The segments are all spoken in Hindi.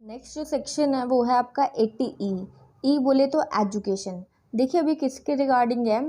नेक्स्ट जो सेक्शन है वो है आपका 80E। ई बोले तो एजुकेशन। देखिए अभी किसके रिगार्डिंग है,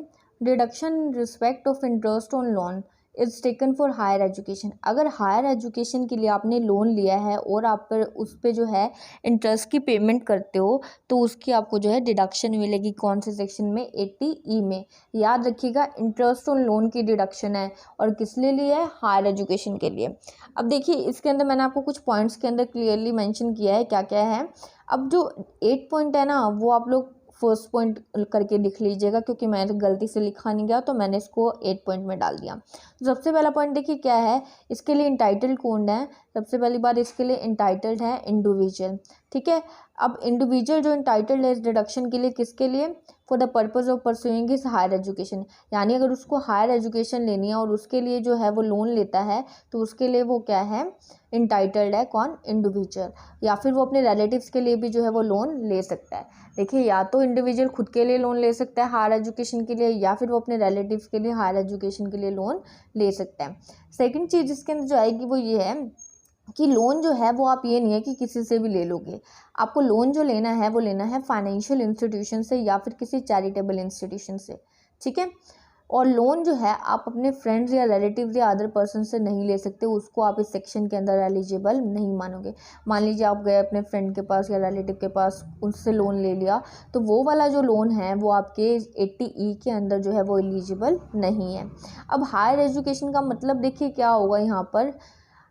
deduction respect of interest on loan is taken for higher education. अगर हायर एजुकेशन के लिए आपने लोन लिया है और आप पर उस पर जो है इंटरेस्ट की पेमेंट करते हो तो उसकी आपको जो है डिडक्शन मिलेगी। कौन से सेक्शन में, 80E में। याद रखिएगा इंटरेस्ट ऑन लोन की डिडक्शन है और किस लिए है, हायर एजुकेशन के लिए। अब देखिए इसके अंदर मैंने आपको कुछ पॉइंट्स के अंदर क्लियरली मेंशन किया है क्या क्या है। अब जो 8 पॉइंट है ना वो आप लोग फर्स्ट पॉइंट करके लिख लीजिएगा, क्योंकि मैंने गलती से लिखा नहीं गया तो मैंने इसको 8 पॉइंट में डाल दिया। तो सबसे पहला पॉइंट देखिए क्या है, इसके लिए इंटाइटल्ड कौन है। सबसे पहली बात इसके लिए इंटाइटल्ड है इंडिविजुअल। ठीक है, अब इंडिविजुअल जो इंटाइटल्ड है इस डिडक्शन के लिए, किसके लिए, for the purpose of pursuing his higher education. यानी अगर उसको हायर एजुकेशन लेनी है और उसके लिए जो है वो लोन लेता है तो उसके लिए वो क्या है, इंटाइटल्ड है। कौन, इंडिविजुअल। या फिर वो अपने रिलेटिव्स के लिए भी जो है वो लोन ले सकता है। देखिए या तो इंडिविजुअल खुद के लिए लोन ले सकता है हायर एजुकेशन के लिए, या फिर वो अपने रिलेटिव्स के लिए हायर एजुकेशन के लिए लोन ले सकता है। सेकंड चीज़ इसके अंदर जो आएगी वो ये है कि लोन जो है वो आप ये नहीं है कि किसी से भी ले लोगे। आपको लोन जो लेना है वो लेना है फाइनेंशियल इंस्टीट्यूशन से या फिर किसी चैरिटेबल इंस्टीट्यूशन से। ठीक है, और लोन जो है आप अपने फ्रेंड्स या रिलेटिव्स या अदर पर्सन से नहीं ले सकते, उसको आप इस सेक्शन के अंदर एलिजिबल नहीं मानोगे। मान लीजिए आप गए अपने फ्रेंड के पास या रिलेटिव के पास, उससे लोन ले लिया तो वो वाला जो लोन है वो आपके 80E के अंदर जो है वो एलिजिबल नहीं है। अब हायर एजुकेशन का मतलब देखिए क्या होगा यहाँ पर।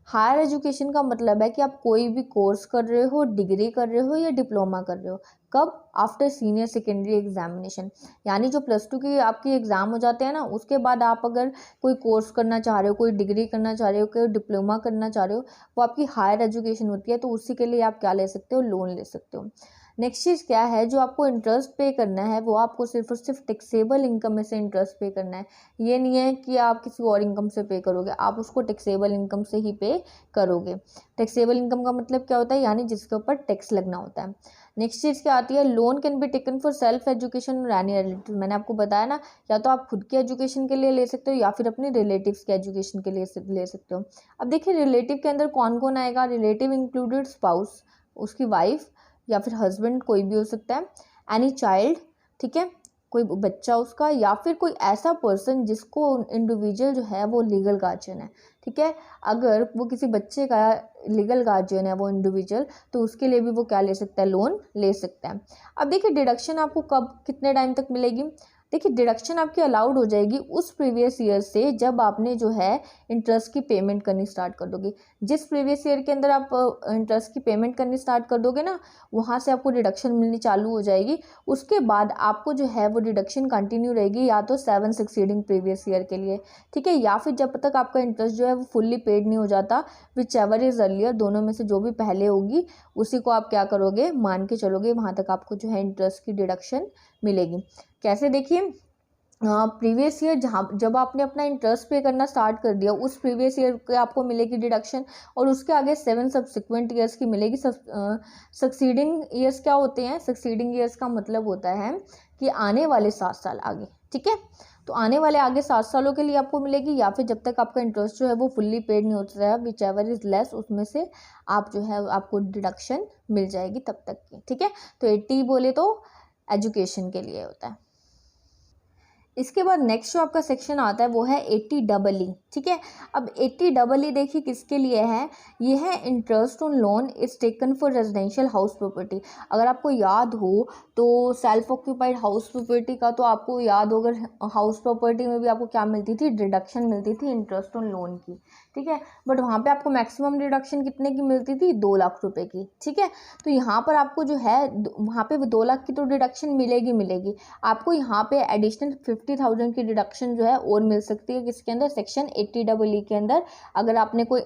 हायर एजुकेशन का मतलब है कि आप कोई भी कोर्स कर रहे हो, डिग्री कर रहे हो या डिप्लोमा कर रहे हो। कब, आफ्टर सीनियर सेकेंडरी एग्जामिनेशन। यानी जो +2 की आपकी एग्ज़ाम हो जाते हैं ना, उसके बाद आप अगर कोई कोर्स करना चाह रहे हो, कोई डिग्री करना चाह रहे हो, कोई डिप्लोमा करना चाह रहे हो, वो आपकी हायर एजुकेशन होती है। तो उसी के लिए आप क्या ले सकते हो, लोन ले सकते हो। नेक्स्ट चीज़ क्या है, जो आपको इंटरेस्ट पे करना है वो आपको सिर्फ और सिर्फ टैक्सेबल इनकम में से इंटरेस्ट पे करना है। ये नहीं है कि आप किसी और इनकम से पे करोगे, आप उसको टैक्सेबल इनकम से ही पे करोगे। टैक्सेबल इनकम का मतलब क्या होता है, यानी जिसके ऊपर टैक्स लगना होता है। नेक्स्ट चीज़ क्या आती है, loan can be taken for self education और एनी रिलेटिव। मैंने आपको बताया ना, या तो आप खुद की एजुकेशन के लिए ले सकते हो या फिर अपने रिलेटिव्स के एजुकेशन के लिए ले सकते हो। अब देखिए रिलेटिव के अंदर कौन कौन आएगा, रिलेटिव इंक्लूडेड स्पाउस, उसकी वाइफ या फिर हस्बैंड, कोई भी हो सकता है। एनी चाइल्ड, ठीक है, कोई बच्चा उसका, या फिर कोई ऐसा पर्सन जिसको इंडिविजुअल जो है वो लीगल गार्जियन है। ठीक है, अगर वो किसी बच्चे का लीगल गार्जियन है वो इंडिविजुअल, तो उसके लिए भी वो क्या ले सकता है, लोन ले सकता है। अब देखिए डिडक्शन आपको कब, कितने टाइम तक मिलेगी। देखिए डिडक्शन आपकी अलाउड हो जाएगी उस प्रीवियस ईयर से जब आपने जो है इंटरेस्ट की पेमेंट करनी स्टार्ट कर दोगे। जिस प्रीवियस ईयर के अंदर आप इंटरेस्ट की पेमेंट करनी स्टार्ट कर दोगे ना, वहाँ से आपको डिडक्शन मिलनी चालू हो जाएगी। उसके बाद आपको जो है वो डिडक्शन कंटिन्यू रहेगी, या तो 7 सक्सीडिंग प्रीवियस ईयर के लिए, ठीक है, या फिर जब तक आपका इंटरेस्ट जो है वो फुल्ली पेड नहीं हो जाता। विच एवर इज़ अर्लियर, दोनों में से जो भी पहले होगी उसी को आप क्या करोगे, मान के चलोगे, वहाँ तक आपको जो है इंटरेस्ट की डिडक्शन मिलेगी। कैसे, देखिए प्रीवियस ईयर जहाँ जब आपने अपना इंटरेस्ट पे करना स्टार्ट कर दिया उस प्रीवियस ईयर के आपको मिलेगी डिडक्शन, और उसके आगे 7 सब्सिक्वेंट ईयर्स की मिलेगी। सक्सीडिंग ईयर्स क्या होते हैं, सक्सीडिंग ईयर्स का मतलब होता है कि आने वाले 7 साल आगे। ठीक है, तो आने वाले आगे 7 सालों के लिए आपको मिलेगी, या फिर जब तक आपका इंटरेस्ट जो है वो फुल्ली पेड नहीं होता है, विच एवर इज लेस, उसमें से आप जो है आपको डिडक्शन मिल जाएगी तब तक की। ठीक है, तो 80 बोले तो एजुकेशन के लिए होता है। इसके बाद नेक्स्ट जो आपका सेक्शन आता है वो है 80EE। ठीक है, अब 80EE देखिए किसके लिए है, ये है interest on loan is taken for residential house property. अगर आपको याद हो तो सेल्फ ऑक्यूपाइड हाउस प्रॉपर्टी का तो आपको याद होगा, हाउस प्रॉपर्टी में भी आपको क्या मिलती थी, डिडक्शन मिलती थी इंटरेस्ट ऑन लोन की। ठीक है, बट वहाँ पे आपको मैक्सिमम डिडक्शन कितने की मिलती थी, 2 लाख रुपए की। ठीक है, तो यहाँ पर आपको जो है वहाँ पे 2 लाख की तो डिडक्शन मिलेगी मिलेगी, आपको यहाँ पे एडिशनल 50,000 की डिडक्शन जो है और मिल सकती है। किसके अंदर, सेक्शन 80EE के अंदर। अगर आपने कोई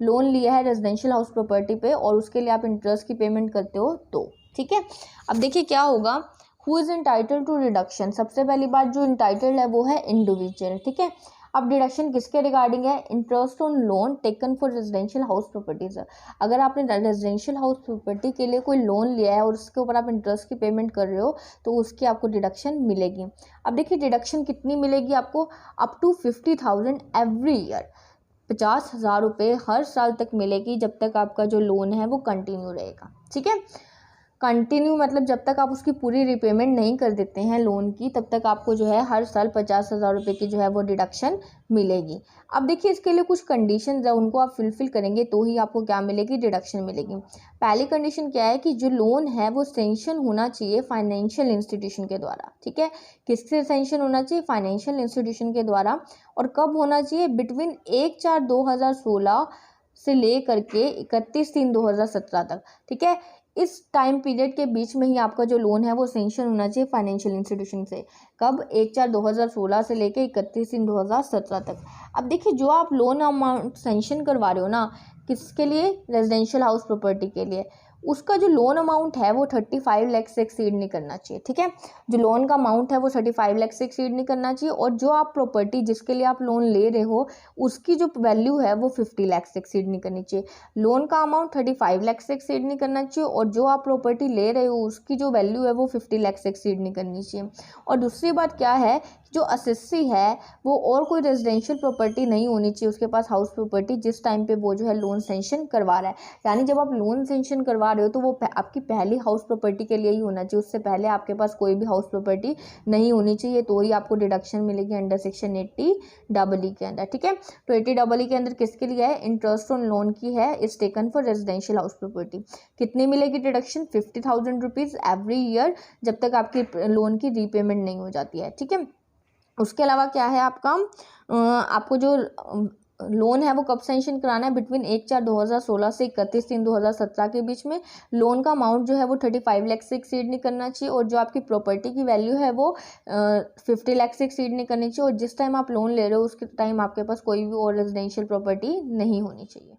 लोन लिया है रेजिडेंशियल हाउस प्रॉपर्टी पे और उसके लिए आप इंटरेस्ट की पेमेंट करते हो तो। ठीक है, अब देखिए क्या होगा, who is entitled to deduction. सबसे पहली बात जो इंटाइटल्ड है वो है इंडिविजुअल। ठीक है, अब डिडक्शन किसके रिगार्डिंग है, interest on loan taken for residential house properties. अगर आपने रेजिडेंशियल हाउस प्रॉपर्टी के लिए कोई लोन लिया है और उसके ऊपर आप इंटरेस्ट की पेमेंट कर रहे हो तो उसकी आपको डिडक्शन मिलेगी। अब देखिए डिडक्शन कितनी मिलेगी आपको, अप टू 50,000 एवरी ईयर। 50,000 रुपये हर साल तक मिलेगी जब तक आपका जो लोन है वो कंटिन्यू रहेगा। ठीक है, कंटिन्यू मतलब जब तक आप उसकी पूरी रिपेमेंट नहीं कर देते हैं लोन की, तब तक आपको जो है हर साल 50,000 रुपये की जो है वो डिडक्शन मिलेगी। अब देखिए इसके लिए कुछ कंडीशंस है, उनको आप फुलफिल करेंगे तो ही आपको क्या मिलेगी, डिडक्शन मिलेगी। पहली कंडीशन क्या है कि जो लोन है वो सेंक्शन होना चाहिए फाइनेंशियल इंस्टीट्यूशन के द्वारा। ठीक है, किससे सेंक्शन होना चाहिए, फाइनेंशियल इंस्टीट्यूशन के द्वारा। और कब होना चाहिए, बिटवीन 1/4/2016 से ले करके 31/3/2017 तक। ठीक है, इस टाइम पीरियड के बीच में ही आपका जो लोन है वो सेंक्शन होना चाहिए फाइनेंशियल इंस्टीट्यूशन से। कब, 1/4/2016 से लेके 31/3/2017 तक। अब देखिए जो आप लोन अमाउंट सेंक्शन करवा रहे हो ना, किसके लिए, रेजिडेंशियल हाउस प्रॉपर्टी के लिए, उसका जो लोन अमाउंट है वो 35 लाख से एक्सीड नहीं करना चाहिए। ठीक है, जो लोन का अमाउंट है वो 35 लाख से एक्सीड नहीं करना चाहिए, और जो आप प्रॉपर्टी जिसके लिए आप लोन ले रहे हो उसकी जो वैल्यू है वो 50 लाख से एक्सीड नहीं करनी चाहिए। लोन का अमाउंट 35 लाख से एक्सीड नहीं करना चाहिए, और जो आप प्रॉपर्टी ले रहे हो उसकी जो वैल्यू है वो 50 लाख से एक्सीड नहीं करनी चाहिए। और दूसरी बात क्या है, जो असेसी है वो और कोई रेजिडेंशियल प्रॉपर्टी नहीं होनी चाहिए उसके पास, हाउस प्रॉपर्टी, जिस टाइम पे वो जो है लोन सेंक्शन करवा रहा है। यानी जब आप लोन सेंक्शन करवा रहे हो तो वो आपकी पहली हाउस प्रॉपर्टी के लिए ही होना चाहिए, उससे पहले आपके पास कोई भी हाउस प्रॉपर्टी नहीं होनी चाहिए, तो ही आपको डिडक्शन मिलेगी अंडर सेक्शन 80EE के अंदर। ठीक है, तो 80EE के अंदर किसके लिए है, इंटरेस्ट ऑन लोन की है, is taken for residential house property. कितनी मिलेगी डिडक्शन, 50,000 रुपीज़ एवरी ईयर, जब तक आपकी लोन की रीपेमेंट नहीं हो जाती है। ठीक है, उसके अलावा क्या है आपका, आपको जो लोन है वो कब सेंक्शन कराना है, बिटवीन 1/4/2016 से 31/3/2017 के बीच में। लोन का अमाउंट जो है वो 35 लाख से एक्सीड नहीं करना चाहिए, और जो आपकी प्रॉपर्टी की वैल्यू है वो 50 लाख से एक्सीड नहीं करनी चाहिए, और जिस टाइम आप लोन ले रहे हो उसके टाइम आपके पास कोई भी और रेजिडेंशियल प्रॉपर्टी नहीं होनी चाहिए।